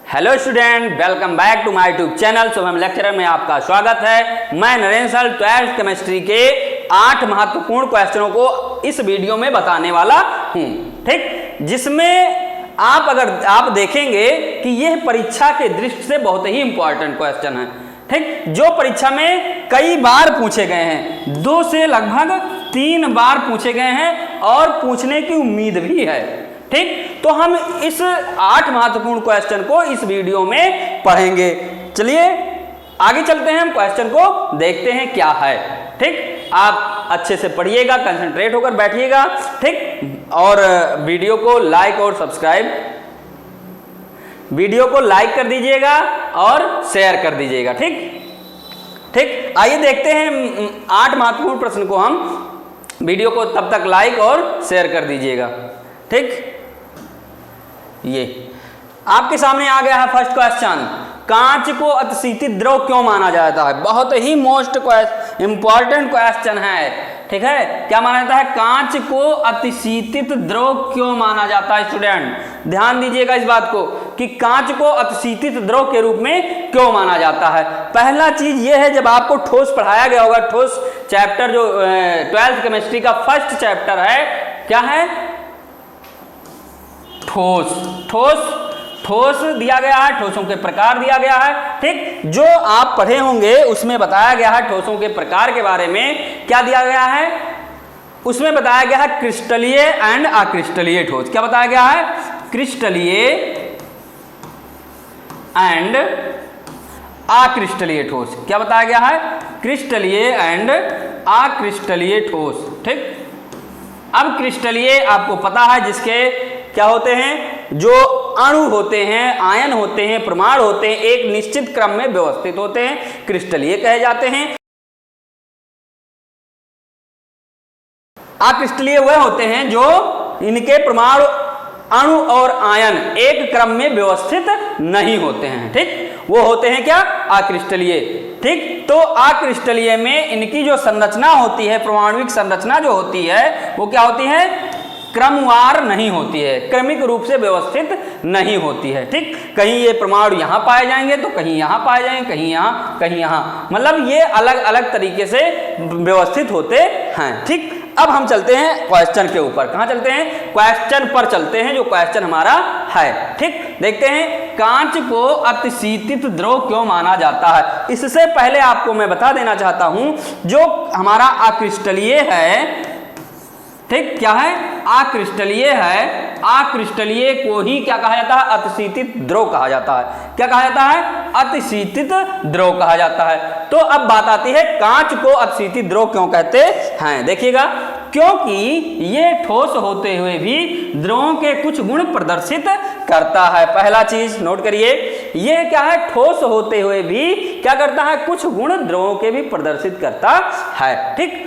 Hello student, welcome back to my YouTube channel. Soham lecturer में आपका स्वागत है। मैं नरेंद्र सर 12th केमिस्ट्री के 8 महत्वपूर्ण क्वेश्चनों को इस वीडियो में बताने वाला हूं, ठीक, जिसमें आप देखेंगे कि यह परीक्षा के दृष्टि से बहुत ही इंपॉर्टेंट क्वेश्चन है, ठीक, जो परीक्षा में कई बार पूछे गए हैं, 2 से लगभग 3 बार पूछे गए हैं और पूछने की उम्मीद भी है, ठीक। तो हम इस 8 महत्वपूर्ण क्वेश्चन को इस वीडियो में पढ़ेंगे। चलिए आगे चलते हैं, हम क्वेश्चन को देखते हैं क्या है, ठीक। आप अच्छे से पढ़िएगा, कंसंट्रेट होकर बैठिएगा, ठीक, और वीडियो को लाइक और सब्सक्राइब, वीडियो को लाइक कर दीजिएगा और शेयर कर दीजिएगा, ठीक ठीक। आइए देखते हैं 8 महत्वपूर्ण प्रश्न को। हम वीडियो को तब तक लाइक और शेयर कर दीजिएगा, ठीक। ये आपके सामने आ गया है फर्स्ट क्वेश्चन, कांच को अतिशीतित द्रव क्यों माना जाता है। बहुत ही मोस्ट इंपॉर्टेंट क्वेश्चन है, ठीक है। क्या माना जाता है, कांच को अतिशीतित द्रव क्यों माना जाता है। स्टूडेंट ध्यान दीजिएगा इस बात को कि कांच को अतिशीतित द्रव के रूप में क्यों माना जाता है। पहला चीज ये है, जब आपको ठोस पढ़ाया गया होगा, ठोस चैप्टर जो 12th केमिस्ट्री का फर्स्ट चैप्टर है, क्या है, ठोस। ठोस दिया गया है, ठोसों के प्रकार दिया गया है, ठीक। जो आप पढ़े होंगे उसमें बताया गया है ठोसों के प्रकार के बारे में। क्या दिया गया है, उसमें बताया गया है क्रिस्टलीय एंड अक्रिस्टलीय ठोस। क्या बताया गया है, क्रिस्टलीय एंड अक्रिस्टलीय ठोस। क्या बताया गया है, क्रिस्टलीय एंड अक्रिस्टलीय ठोस, ठीक। अब क्रिस्टलीय आपको पता है, जिसके क्या होते हैं, जो अणु होते हैं, आयन होते हैं, परमाणु होते हैं, एक निश्चित क्रम में व्यवस्थित होते हैं, क्रिस्टलीय कहे जाते हैं। अक्रिस्टलीय वह होते हैं जो इनके परमाणु, अणु और आयन एक क्रम में व्यवस्थित नहीं होते हैं, ठीक, वो होते हैं क्या, अक्रिस्टलीय, ठीक। तो अक्रिस्टलीय में इनकी जो संरचना होती है, परमाणुविक संरचना जो होती है, वो क्या होती है, क्रमवार नहीं होती है, क्रमिक रूप से व्यवस्थित नहीं होती है, ठीक। कहीं ये परमाणु यहाँ पाए जाएंगे तो कहीं यहाँ पाए जाएंगे, कहीं यहाँ, कहीं यहाँ, मतलब ये अलग अलग तरीके से व्यवस्थित होते हैं, ठीक। अब हम चलते हैं क्वेश्चन के ऊपर। कहाँ चलते हैं, क्वेश्चन पर चलते हैं, जो क्वेश्चन हमारा है, ठीक। देखते हैं, कांच को अतिशीतित द्रव क्यों माना जाता है। इससे पहले आपको मैं बता देना चाहता हूं, जो हमारा अक्रिस्टलीय है, ठीक, क्या है, अक्रिस्टलीय है, अक्रिस्टलीय को ही क्या कहा जाता है, अतिशीतित द्रव कहा जाता है। क्या कहा जाता है, अतिशीतित द्रव कहा जाता है। तो अब बात आती है, कांच को अतिशीतित द्रव क्यों कहते हैं। देखिएगा, क्योंकि ये ठोस होते हुए भी द्रवों के कुछ गुण प्रदर्शित करता है। पहला चीज नोट करिए, ये क्या है, ठोस होते हुए भी क्या करता है, कुछ गुण द्रवों के भी प्रदर्शित करता है, ठीक।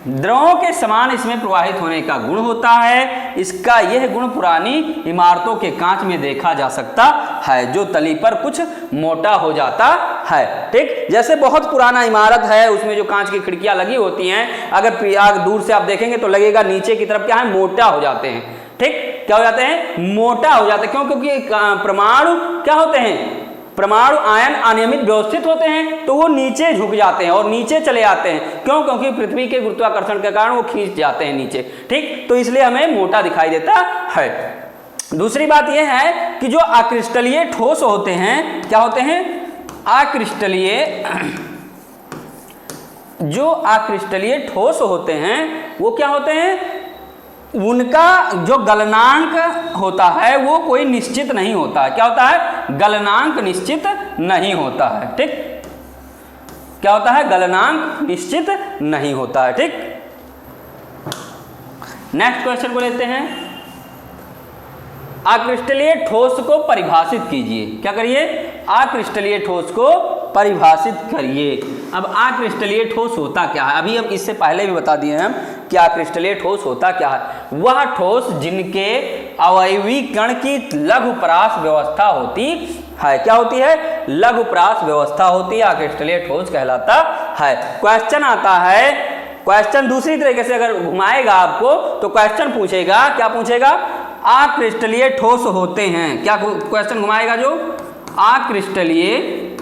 द्रवों के समान इसमें प्रवाहित होने का गुण होता है। इसका यह गुण पुरानी इमारतों के कांच में देखा जा सकता है, जो तली पर कुछ मोटा हो जाता है, ठीक। जैसे बहुत पुराना इमारत है, उसमें जो कांच की खिड़कियां लगी होती हैं, अगर दूर से आप देखेंगे तो लगेगा नीचे की तरफ क्या है, मोटा हो जाते हैं, ठीक। क्या हो जाते हैं, मोटा हो जाते हैं। क्यों, क्योंकि परमाणु क्या होते हैं, परमाणु आयन अनियमित व्यवस्थित होते हैं, तो वो नीचे झुक जाते हैं और नीचे चले आते हैं। क्यों, क्योंकि पृथ्वी के गुरुत्वाकर्षण के कारण वो खींच जाते हैं नीचे, ठीक। तो इसलिए हमें मोटा दिखाई देता है। दूसरी बात यह है कि जो अक्रिस्टलीय ठोस होते हैं, क्या होते हैं, अक्रिस्टलीय, जो अक्रिस्टलीय ठोस होते हैं वो क्या होते हैं, उनका जो गलनांक होता है वो कोई निश्चित नहीं होता है। क्या होता है, गलनांक निश्चित नहीं होता है, ठीक। क्या होता है, गलनांक निश्चित नहीं होता है, ठीक। नेक्स्ट क्वेश्चन को लेते हैं, अक्रिस्टलीय ठोस को परिभाषित कीजिए। क्या करिए, अक्रिस्टलीय ठोस को परिभाषित करिए। अब अक्रिस्टलीय ठोस होता क्या है, अभी हम इससे पहले भी बता दिए हैं कि अक्रिस्टलीय ठोस होता क्या है। वह ठोस जिनके अवयवी कण की लघुपरास व्यवस्था होती है। क्या होती है, लघुपरास व्यवस्था होती है, अक्रिस्टलीय ठोस कहलाता है। क्वेश्चन आता है, क्वेश्चन दूसरी तरीके से अगर घुमाएगा आपको तो क्वेश्चन पूछेगा, क्या पूछेगा, अक्रिस्टलीय ठोस होते हैं। क्या क्वेश्चन घुमाएगा, जो अक्रिस्टलीय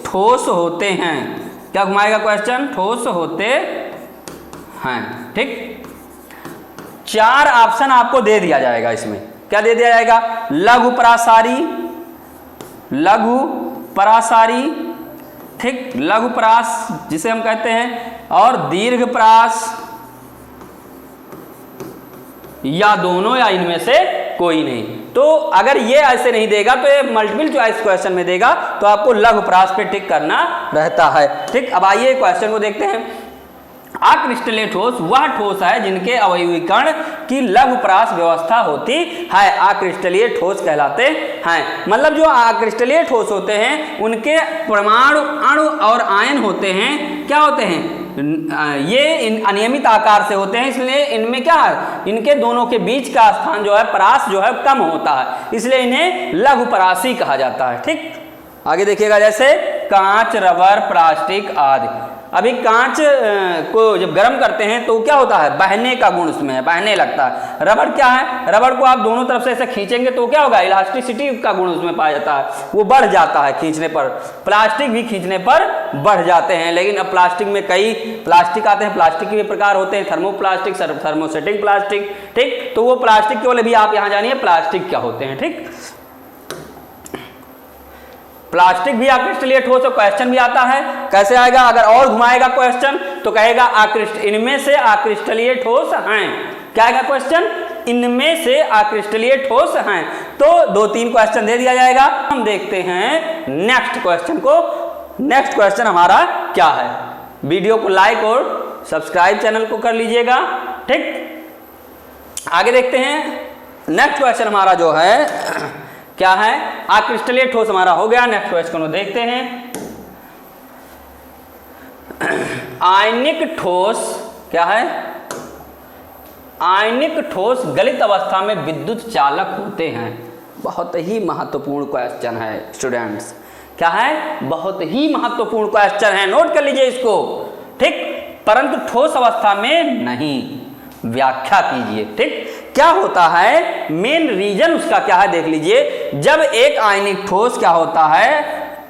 ठोस होते हैं। क्या घुमाएगा क्वेश्चन? ठोस होते हैं। ठीक, 4 ऑप्शन आपको दे दिया जाएगा। इसमें क्या दे दिया जाएगा? लघु परासारी, लघु परासारी, ठीक, लघु परास जिसे हम कहते हैं, और दीर्घ परास, या दोनों, या इनमें से कोई नहीं। तो अगर ये ऐसे नहीं देगा तो ये मल्टीपल चॉइस क्वेश्चन में देगा, तो आपको लघु परास पे टिक करना रहता है। ठीक, अब आइए क्वेश्चन को देखते हैं। अक्रिस्टलीय ठोस वह ठोस है जिनके अवयवीकरण की लघु परास व्यवस्था होती है, अक्रिस्टलीय ठोस कहलाते हैं। मतलब जो अक्रिस्टलीय ठोस होते हैं उनके परमाणु, अणु और आयन होते हैं, क्या होते हैं? ये अनियमित आकार से होते हैं, इसलिए इनमें क्या है? इनके दोनों के बीच का स्थान जो है, परास जो है, कम होता है, इसलिए इन्हें लघु परासी कहा जाता है। ठीक, आगे देखिएगा, जैसे कांच, रबर, प्लास्टिक आदि। अभी कांच को जब गर्म करते हैं तो क्या होता है? बहने का गुण उसमें है, बहने लगता है। रबर क्या है? रबर को आप दोनों तरफ से ऐसे खींचेंगे तो क्या होगा? इलास्टिसिटी का गुण उसमें पाया जाता है, वो बढ़ जाता है खींचने पर। प्लास्टिक भी खींचने पर बढ़ जाते हैं, लेकिन अब प्लास्टिक में कई प्लास्टिक आते हैं, प्लास्टिक के भी प्रकार होते हैं, थर्मोप्लास्टिक, थर्मोसेटिंग प्लास्टिक। ठीक, तो वो प्लास्टिक केवल भी आप यहाँ जानिए प्लास्टिक क्या होते हैं। ठीक, प्लास्टिक भी अक्रिस्टलीय ठोस, क्वेश्चन भी आता है। कैसे आएगा? अगर और घुमाएगा क्वेश्चन तो कहेगा इनमें से अक्रिस्टलीय ठोस हैं। क्या आएगा क्वेश्चन? इनमें से अक्रिस्टलीय ठोस हैं। तो 2-3 क्वेश्चन दे दिया जाएगा। हम देखते हैं नेक्स्ट क्वेश्चन को। नेक्स्ट क्वेश्चन हमारा क्या है? वीडियो को लाइक और सब्सक्राइब चैनल को कर लीजिएगा। ठीक, आगे देखते हैं। नेक्स्ट क्वेश्चन हमारा जो है क्या है? अक्रिस्टलीय ठोस हमारा हो गया। नेक्स्ट क्वेश्चन को देखते हैं। आयनिक ठोस क्या है? आयनिक ठोस गलित अवस्था में विद्युत चालक होते हैं। बहुत ही महत्वपूर्ण क्वेश्चन है स्टूडेंट्स। क्या है? बहुत ही महत्वपूर्ण क्वेश्चन है, नोट कर लीजिए इसको। ठीक, परंतु ठोस अवस्था में नहीं। व्याख्या कीजिए। ठीक, क्या होता है? मेन रीजन उसका क्या है देख लीजिए। जब एक आयनिक ठोस क्या होता है,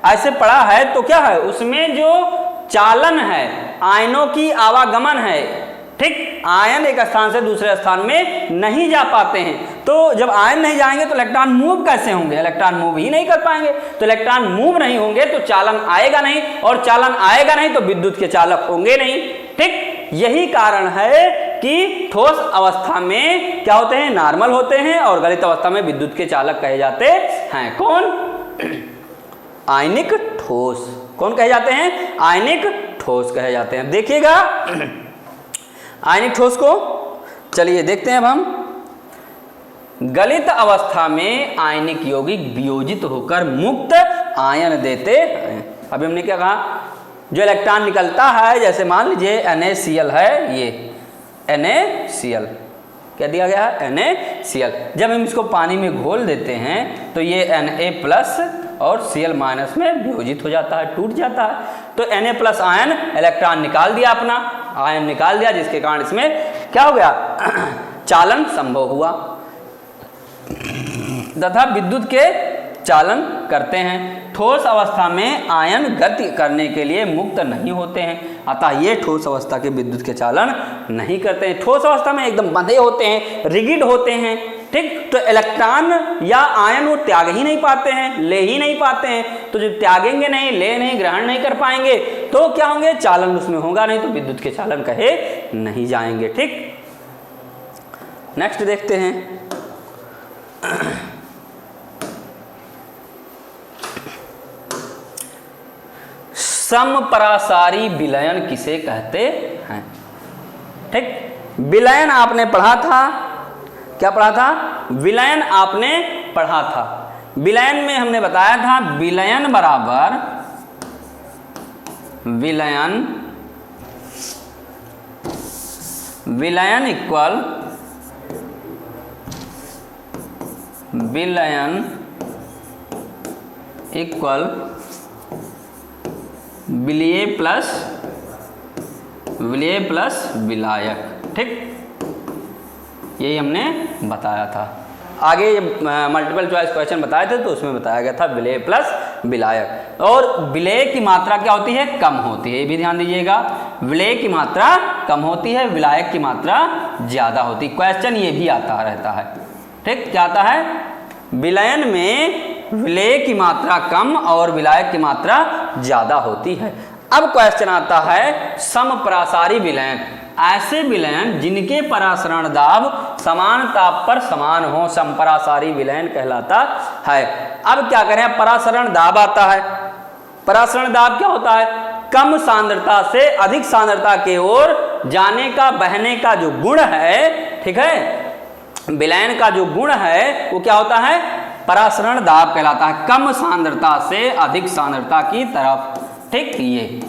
ऐसे पड़ा है तो क्या है? उसमें जो चालन है, आयनों की आवागमन है। ठीक, आयन एक स्थान से दूसरे स्थान में नहीं जा पाते हैं। तो जब आयन नहीं जाएंगे तो इलेक्ट्रॉन मूव कैसे होंगे? इलेक्ट्रॉन मूव ही नहीं कर पाएंगे। तो इलेक्ट्रॉन मूव नहीं होंगे तो चालन आएगा नहीं, और चालन आएगा नहीं तो विद्युत के चालक होंगे नहीं। ठीक, यही कारण है कि ठोस अवस्था में क्या होते हैं? नॉर्मल होते हैं, और गलित अवस्था में विद्युत के चालक कहे जाते हैं। कौन? आयनिक ठोस। कौन कहे जाते हैं? आयनिक ठोस कहे जाते हैं। देखिएगा आयनिक ठोस को, चलिए देखते हैं अब हम। गलित अवस्था में आयनिक यौगिक वियोजित होकर मुक्त आयन देते हैं। अभी हमने क्या कहा? जो इलेक्ट्रॉन निकलता है, जैसे मान लीजिए NaCl है, ये NaCl क्या दिया गया है? NaCl। जब हम इसको पानी में घोल देते हैं तो ये Na+ और Cl- में वियोजित हो जाता है, टूट जाता है। तो Na+ आयन इलेक्ट्रॉन निकाल दिया, अपना आयन निकाल दिया, जिसके कारण इसमें क्या हो गया? चालन संभव हुआ तथा विद्युत के चालन करते हैं। ठोस अवस्था में आयन गति करने के लिए मुक्त नहीं होते हैं, अतः ये ठोस अवस्था के विद्युत के चालन नहीं करते हैं। ठोस अवस्था में एकदम बंधे होते हैं, रिगिड होते हैं। ठीक, तो इलेक्ट्रॉन या आयन वो त्याग ही नहीं पाते हैं, ले ही नहीं पाते हैं। तो जब त्यागेंगे नहीं, ले नहीं, ग्रहण नहीं कर पाएंगे तो क्या होंगे? चालन उसमें होगा नहीं, तो विद्युत के चालन कहे नहीं जाएंगे। ठीक, नेक्स्ट देखते हैं। समपरासारी विलयन किसे कहते हैं? ठीक, विलयन आपने पढ़ा था। क्या पढ़ा था? विलयन आपने पढ़ा था। विलयन में हमने बताया था विलयन बराबर विलयन इक्वल विलय प्लस विलायक। ठीक, यही हमने बताया था। आगे मल्टीपल चॉइस क्वेश्चन बताए थे तो उसमें बताया गया था विलेय प्लस विलायक। और विलेय की मात्रा क्या होती है, कम होती है, ये भी ध्यान दीजिएगा। विलेय की मात्रा कम होती है, विलायक की मात्रा ज़्यादा होती है। क्वेश्चन ये भी आता रहता है, ठीक, क्या आता है, विलयन में विलेय की मात्रा कम और विलायक की मात्रा ज़्यादा होती है। अब क्वेश्चन आता है समपरासारी विलयन, ऐसे विलयन जिनके परासरण दाब समान ताप पर समान हो, समपरासारी विलयन कहलाता है। अब क्या करें, परासरण दाब आता है। परासरण दाब क्या होता है, कम सांद्रता से अधिक सांद्रता की ओर जाने का, बहने का जो गुण है, ठीक है, विलयन का जो गुण है वो क्या होता है, परासरण दाब कहलाता है। कम सांद्रता से अधिक सांद्रता की तरफ, ठीक, ये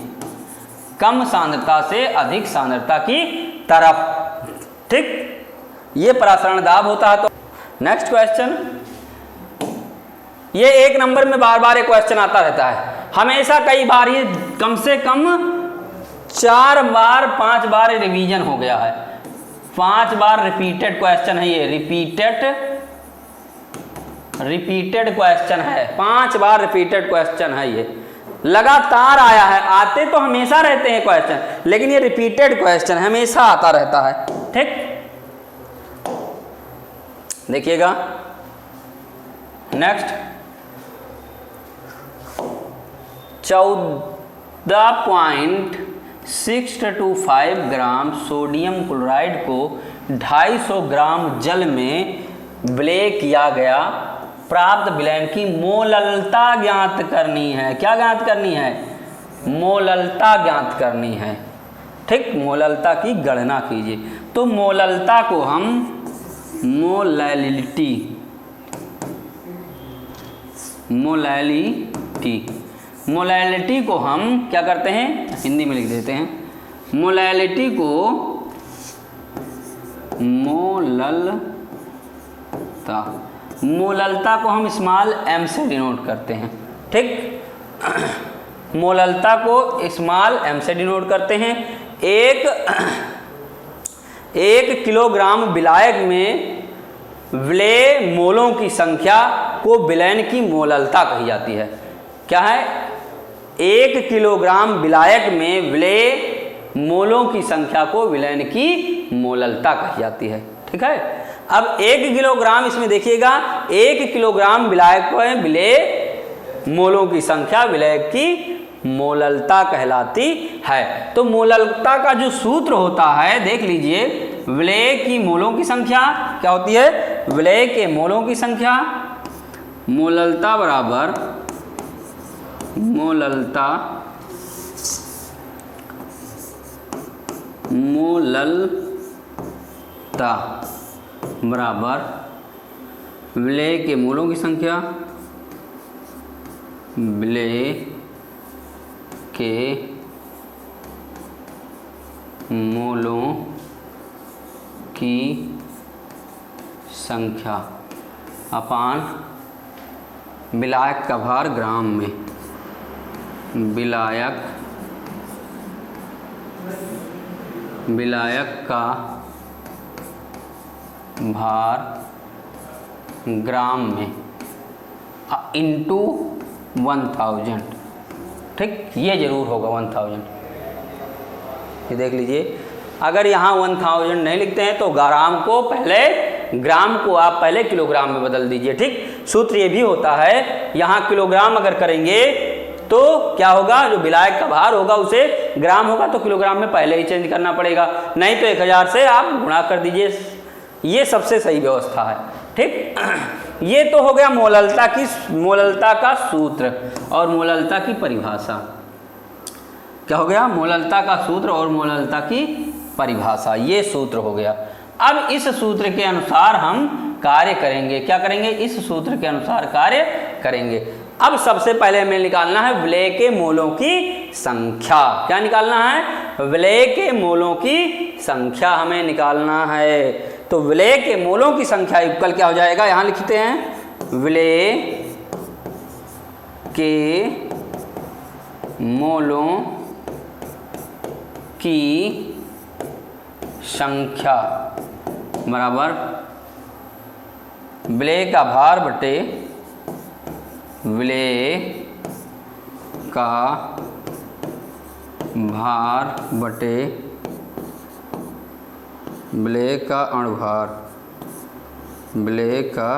कम सांद्रता से अधिक सांद्रता की तरफ, ठीक, ये परासरण दाब होता है। तो नेक्स्ट क्वेश्चन, ये 1 नंबर में बार बार ये क्वेश्चन आता रहता है, हमेशा कई बार, ये कम से कम 4 बार 5 बार रिवीजन हो गया है, 5 बार रिपीटेड क्वेश्चन है ये, रिपीटेड क्वेश्चन है, 5 बार रिपीटेड क्वेश्चन है ये, लगातार आया है। आते तो हमेशा रहते हैं क्वेश्चन, लेकिन ये रिपीटेड क्वेश्चन हमेशा आता रहता है, ठीक। देखिएगा नेक्स्ट, 14.625 ग्राम सोडियम क्लोराइड को 250 ग्राम जल में विलय किया गया, प्राप्त विलयन की मोललता ज्ञात करनी है। क्या ज्ञात करनी है, मोललता ज्ञात करनी है, ठीक, मोललता की गणना कीजिए। तो मोललता को हम मोलैलिटी को हम क्या करते हैं, हिंदी में लिख देते हैं, मोलैलिटी को मोललता को हम स्मॉल m से डिनोट करते हैं, ठीक, मोललता को स्मॉल m से डिनोट करते हैं। 1 किलोग्राम विलायक में विलेय मोलों की संख्या को विलयन की मोललता कही जाती है। क्या है, 1 किलोग्राम विलायक में विलेय मोलों की संख्या को विलयन की मोललता कही जाती है, ठीक है। अब 1 किलोग्राम, इसमें देखिएगा 1 किलोग्राम विलायक में विलेय मोलों की संख्या विलयक की मोललता कहलाती है। तो मोललता का जो सूत्र होता है, देख लीजिए, विलय की मोलों की संख्या क्या होती है, विलय के मोलों की संख्या, मोललता बराबर मोललता बराबर विलय के मोलों की संख्या, विलय के मोलों की संख्या अपान विलायक का भार ग्राम में, विलायक का भार ग्राम में इंटू 1000, ठीक, ये जरूर होगा 1000। ये देख लीजिए, अगर यहाँ 1000 नहीं लिखते हैं तो ग्राम को आप पहले किलोग्राम में बदल दीजिए, ठीक। सूत्र ये भी होता है, यहाँ किलोग्राम अगर करेंगे तो क्या होगा, जो विलायक का भार होगा उसे ग्राम होगा तो किलोग्राम में पहले ही चेंज करना पड़ेगा, नहीं तो 1000 से आप गुणा कर दीजिए, ये सबसे सही व्यवस्था है, ठीक। ये तो हो गया मोललता का सूत्र और मोललता की परिभाषा। क्या हो गया, मोललता का सूत्र और मोललता की परिभाषा, ये सूत्र हो गया। अब इस सूत्र के अनुसार हम कार्य करेंगे। क्या करेंगे, इस सूत्र के अनुसार कार्य करेंगे। अब सबसे पहले हमें निकालना है विलय के मोलों की संख्या। क्या निकालना है, विलय के मोलों की संख्या हमें निकालना है। तो विलय के मोलों की संख्या युगल क्या हो जाएगा, यहाँ लिखते हैं, विलय के मोलों की संख्या बराबर विलेय का भार बटे विलेय का भार बटे विलेय का अणुभार, विलेय का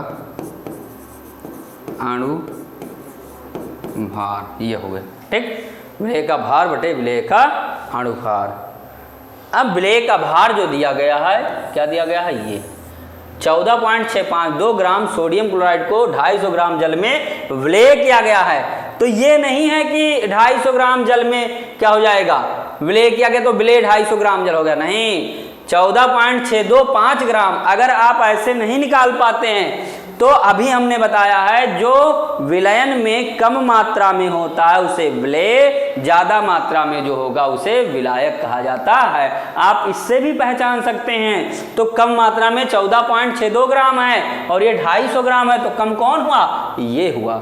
अणुभार, ये हो गया। ठीक, विलेय का भार बटे विलेय का अणुभार। अब विलेय का भार जो दिया गया है, क्या दिया गया है, ये 14.652 ग्राम सोडियम क्लोराइड को 250 ग्राम जल में विलेय किया गया है। तो ये नहीं है कि 250 ग्राम जल में क्या हो जाएगा, विलेय किया गया तो विलेय 250 ग्राम जल हो गया, नहीं, 14.625 ग्राम। अगर आप ऐसे नहीं निकाल पाते हैं तो अभी हमने बताया है जो विलयन में कम मात्रा में होता है उसे विलेय, ज्यादा मात्रा में जो होगा उसे विलायक कहा जाता है। आप इससे भी पहचान सकते हैं। तो कम मात्रा में 14.62 ग्राम है और ये 250 ग्राम है, तो कम कौन हुआ, ये हुआ।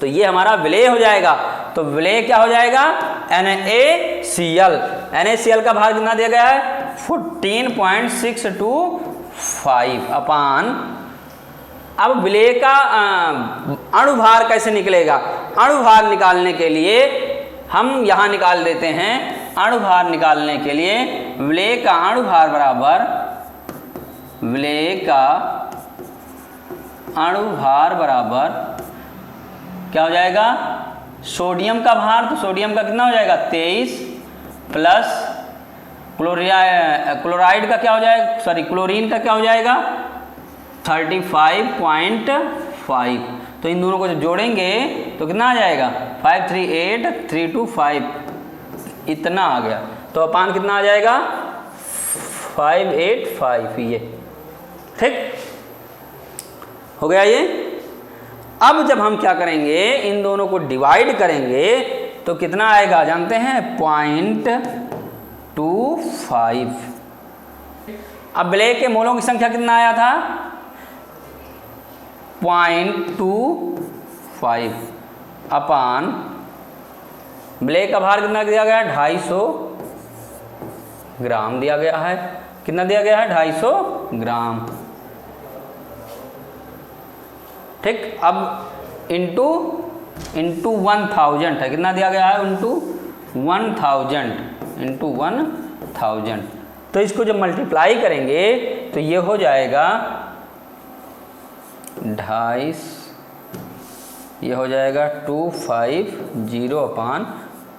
तो ये हमारा विलेय हो जाएगा। तो विलेय क्या हो जाएगा, NaCl। NaCl का भार कितना दिया गया है, 14.625 अपान। अब विलेय का अणुभार कैसे निकलेगा, अणुभार निकालने के लिए हम यहाँ निकाल देते हैं। अणुभार निकालने के लिए विलेय का अणुभार बराबर, विलेय का अणुभार बराबर क्या हो जाएगा, सोडियम का भार, तो सोडियम का कितना हो जाएगा 23 प्लस क्लोराइड का क्या हो जाएगा, सॉरी क्लोरीन का क्या हो जाएगा 35.5। तो इन दोनों को जब जोड़ेंगे तो कितना आ जाएगा 538325, इतना आ गया। तो अपान कितना आ जाएगा 585, ये ठीक हो गया ये। अब जब हम क्या करेंगे, इन दोनों को डिवाइड करेंगे तो कितना आएगा जानते हैं, 0.25। अब विलेय के मोलों की संख्या कितना आया था 0.25 अपान विलेय का भार कितना दिया गया है 250 ग्राम दिया गया है। कितना दिया गया है 250 ग्राम। ठीक, अब इंटू 1000 है, कितना दिया गया है इंटू 1000। तो इसको जब मल्टीप्लाई करेंगे तो ये हो जाएगा 250, ये हो जाएगा 250 अपान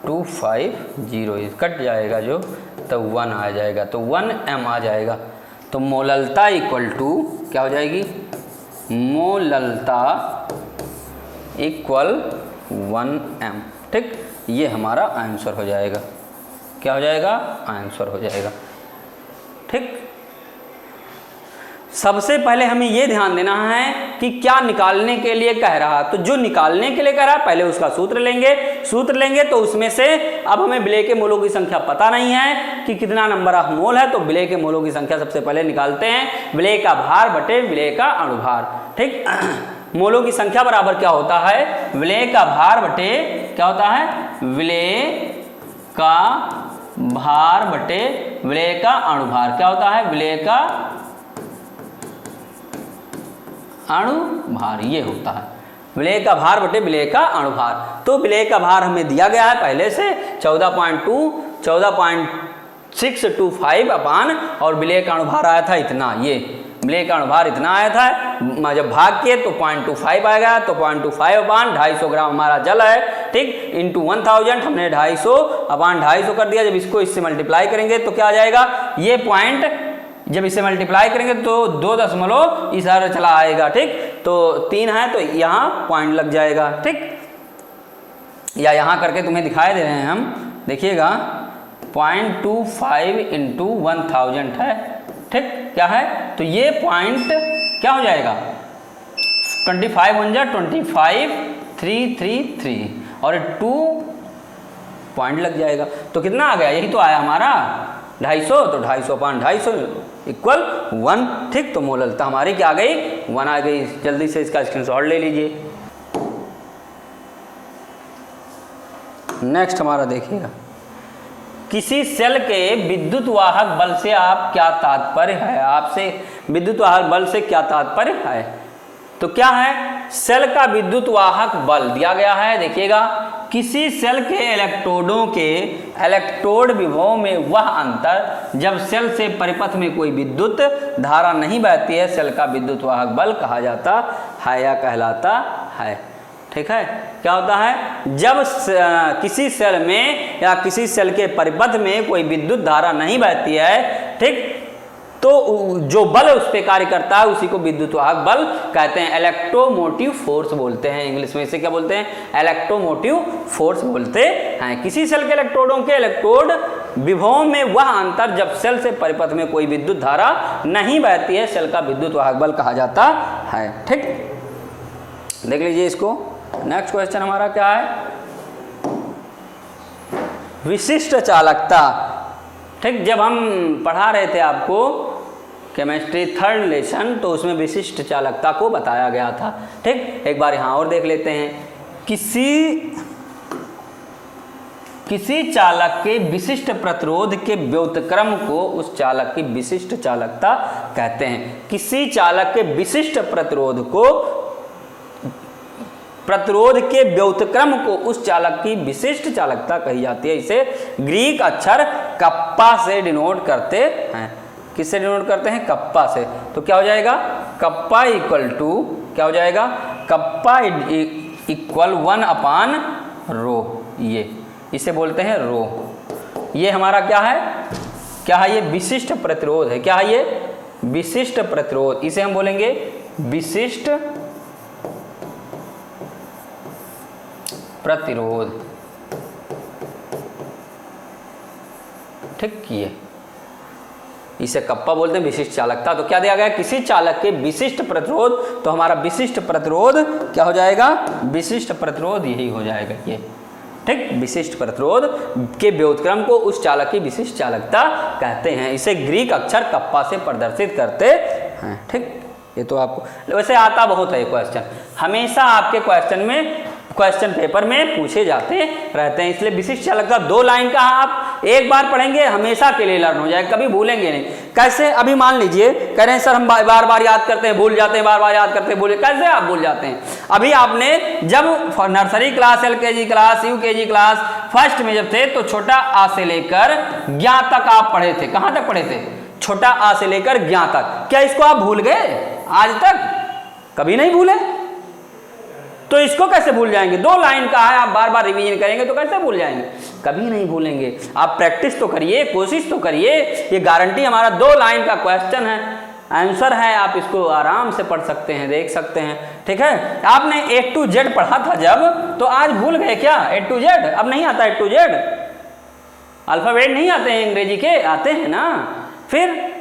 250, कट जाएगा जो, तो 1 आ जाएगा, तो 1m आ जाएगा। तो मोललता इक्वल टू क्या हो जाएगी, मोललता इक्वल 1m। ठीक, ये हमारा आंसर हो जाएगा। क्या हो जाएगा, आंसर हो जाएगा। ठीक, सबसे पहले हमें यह ध्यान देना है कि क्या निकालने के लिए कह रहा। तो जो निकालने के लिए कह रहा पहले उसका सूत्र लेंगे तो उसमें से अब हमें विलेय के मोलों की संख्या पता नहीं है कि कितना नंबर ऑफ मोल है, तो विलेय के मोलों की संख्या सबसे पहले निकालते हैं। विलेय का भार बटे विलेय का अणुभार। ठीक, मोलों की संख्या बराबर क्या होता है, विलेय का भार बटे क्या होता है, विलेय का भार बटे विलेय का अणुभार। क्या होता है, विलेय का अणुभार, ये होता है विलेय का भार बटे विलेय का अणुभार। तो विलेय का भार हमें दिया गया है पहले से 14.625 अपान, और विलेय का अणुभार आया था इतना, ये विलेय का अणुभार इतना आया था। जब भाग किए तो 0.25 आएगा, तो 0.25 अपान 250 ग्राम हमारा जल है। ठीक, इंटू 1000 हमने 250 अपान 250 कर दिया। जब इसको इससे मल्टीप्लाई करेंगे तो क्या आ जाएगा, ये पॉइंट जब इसे मल्टीप्लाई करेंगे तो 2 दशमलव इस तरह चला आएगा। ठीक, तो 3 है तो यहाँ पॉइंट लग जाएगा। ठीक, या यहाँ करके तुम्हें दिखाई दे रहे हैं हम, देखिएगा 0.25 इंटू 1000 है। ठीक, क्या है, तो ये पॉइंट क्या हो जाएगा 25 1 जा 25 333 और 2 पॉइंट लग जाएगा। तो कितना आ गया, यही तो आया हमारा 250, तो 250 अपान 250 इक्वल 1। ठीक, तो मोललता हमारी क्या आ गई, 1 आ गई। जल्दी से इसका स्क्रीनशॉट ले लीजिए। नेक्स्ट हमारा देखिएगा, किसी सेल के विद्युत वाहक बल से आप क्या तात्पर्य है। आपसे विद्युत वाहक बल से क्या तात्पर्य है? तो क्या है, सेल का विद्युत वाहक बल दिया गया है। देखिएगा, किसी सेल के इलेक्ट्रोडों के इलेक्ट्रोड विभव में वह अंतर जब सेल से परिपथ में कोई विद्युत धारा नहीं बहती है, सेल का विद्युत वाहक बल कहा जाता है या कहलाता है। ठीक है, क्या होता है, जब किसी सेल में या किसी सेल के परिपथ में कोई विद्युत धारा नहीं बहती है, ठीक, तो जो बल उस पर कार्य करता है उसी को विद्युत वाहक बल कहते हैं, इलेक्ट्रोमोटिव फोर्स बोलते हैं। इंग्लिश में इसे क्या बोलते हैं? इलेक्ट्रोमोटिव फोर्स बोलते हैं। किसी सेल के इलेक्ट्रोडों के इलेक्ट्रोड विभव में वह अंतर जब सेल से परिपथ में कोई विद्युत धारा नहीं बहती है, सेल का विद्युत वाहक बल कहा जाता है। ठीक, देख लीजिए इसको। नेक्स्ट क्वेश्चन हमारा क्या है, विशिष्ट चालकता। ठीक, जब हम पढ़ा रहे थे आपको केमिस्ट्री थर्ड लेसन, तो उसमें विशिष्ट चालकता को बताया गया था। ठीक, एक बार यहाँ और देख लेते हैं। किसी चालक के विशिष्ट प्रतिरोध के व्युत्क्रम को उस चालक की विशिष्ट चालकता कहते हैं। किसी चालक के विशिष्ट प्रतिरोध के व्युत्क्रम को उस चालक की विशिष्ट चालकता कही जाती है। इसे ग्रीक अक्षर कप्पा से डिनोट करते हैं। किससे डिनोट करते हैं? कप्पा से। तो क्या हो जाएगा, कप्पा इक्वल टू, क्या हो जाएगा, कप्पा इक्वल 1/ρ। ये इसे बोलते हैं रो। ये हमारा क्या है, क्या है, ये विशिष्ट प्रतिरोध है। क्या है ये? विशिष्ट प्रतिरोध। इसे हम बोलेंगे विशिष्ट प्रतिरोध। ठीक, ये इसे कप्पा बोलते हैं, विशिष्ट चालकता। तो क्या दिया गया, किसी चालक के विशिष्ट प्रतिरोध, तो हमारा विशिष्ट प्रतिरोध क्या हो जाएगा, विशिष्ट प्रतिरोध यही हो जाएगा ये। ठीक, विशिष्ट प्रतिरोध के व्युत्क्रम को उस चालक की विशिष्ट चालकता कहते हैं। इसे ग्रीक अक्षर कप्पा से प्रदर्शित करते हैं। ठीक, ये तो आपको वैसे आता बहुत है क्वेश्चन, हमेशा आपके क्वेश्चन पेपर में पूछे जाते रहते हैं। इसलिए विशिष्ट चालकता 2 लाइन का आप एक बार पढ़ेंगे, हमेशा के लिए लर्न हो जाएगा, कभी भूलेंगे नहीं। कैसे? अभी मान लीजिए कह रहे हैं सर हम बार बार याद करते हैं भूल जाते हैं, बार बार याद करते हैं भूल, कैसे आप भूल जाते हैं? अभी आपने जब nursery class, LKG class, UKG class first में जब थे, तो छोटा आ से लेकर ज्ञ तक आप पढ़े थे। कहाँ तक पढ़े थे? छोटा आ से लेकर ज्ञ तक। क्या इसको आप भूल गए? आज तक कभी नहीं भूले, तो इसको कैसे भूल जाएंगे? 2 लाइन का है, आप बार बार रिवीजन करेंगे तो कैसे भूल जाएंगे? कभी नहीं भूलेंगे। आप प्रैक्टिस तो करिए, कोशिश तो करिए। ये गारंटी हमारा 2 लाइन का क्वेश्चन है, आंसर है, आप इसको आराम से पढ़ सकते हैं, देख सकते हैं। ठीक है, आपने A to Z पढ़ा था जब, तो आज भूल गए क्या A to Z? अब नहीं आता A to Z, अल्फाबेट नहीं आते हैं अंग्रेजी के, आते हैं ना। फिर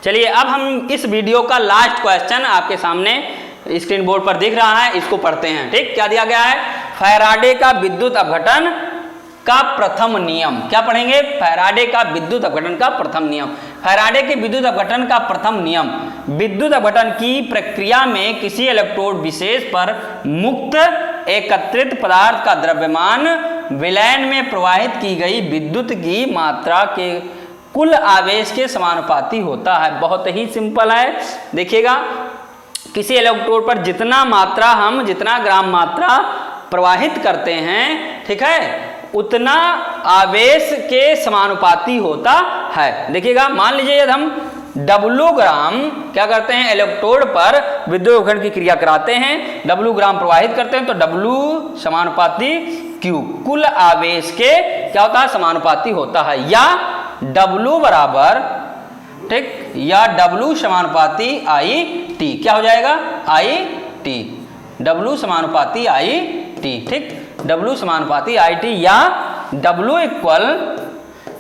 चलिए, अब हम इस वीडियो का लास्ट क्वेश्चन आपके सामने स्क्रीन बोर्ड पर दिख रहा है, इसको पढ़ते हैं। ठीक, क्या दिया गया है, फैराडे का विद्युत अपघटन का प्रथम नियम। क्या पढ़ेंगे? फैराडे का विद्युत अपघटन का प्रथम नियम। फैराडे के विद्युत अपघटन का प्रथम नियम, विद्युत अपघटन की प्रक्रिया में किसी इलेक्ट्रोड विशेष पर मुक्त एकत्रित पदार्थ का द्रव्यमान विलयन में प्रवाहित की गई विद्युत की मात्रा के कुल आवेश के समानुपाती होता है। बहुत ही सिंपल है, देखिएगा, किसी इलेक्ट्रोड पर जितना ग्राम मात्रा प्रवाहित करते हैं, ठीक है, उतना आवेश के समानुपाती होता है। देखिएगा, मान लीजिए यदि हम W ग्राम क्या करते हैं, इलेक्ट्रोड पर विद्युत अपघटन की क्रिया कराते हैं, W ग्राम प्रवाहित करते हैं, तो W समानुपाती Q कुल आवेश के क्या होता है, समानुपाती होता है। या W बराबर, ठीक, या W समानुपाती IT, क्या हो जाएगा, IT, W समानुपाती IT। ठीक, W समानुपाती IT या W इक्वल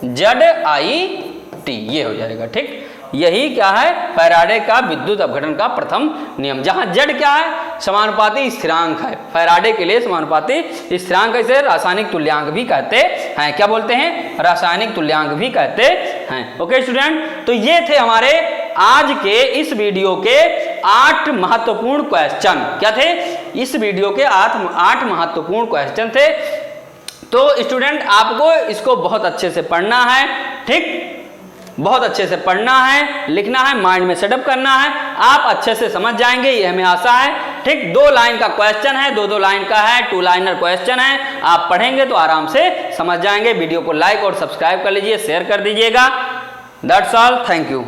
ZIT, ये हो जाएगा। ठीक, यही क्या है, फैराडे का विद्युत अपघटन का प्रथम नियम। जहां Z क्या है, समानुपाती स्थिरांक है। फैराडे के लिए समानुपाती स्थिरांक इसे रासायनिक तुल्यांक भी कहते हैं। क्या बोलते हैं, रासायनिक तुल्यांक भी कहते हैं। ओके स्टूडेंट, तो ये थे हमारे आज के इस वीडियो के 8 महत्वपूर्ण क्वेश्चन। क्या थे? इस वीडियो के 8 महत्वपूर्ण क्वेश्चन थे। तो स्टूडेंट आपको इसको बहुत अच्छे से पढ़ना है। ठीक, बहुत अच्छे से पढ़ना है, लिखना है, माइंड में सेटअप करना है, आप अच्छे से समझ जाएंगे, ये हमें आशा है। ठीक, 2 लाइन का क्वेश्चन है, 2 लाइन का है, 2 लाइनर क्वेश्चन है, आप पढ़ेंगे तो आराम से समझ जाएंगे। वीडियो को लाइक और सब्सक्राइब कर लीजिए, शेयर कर दीजिएगा। That's all, thank you.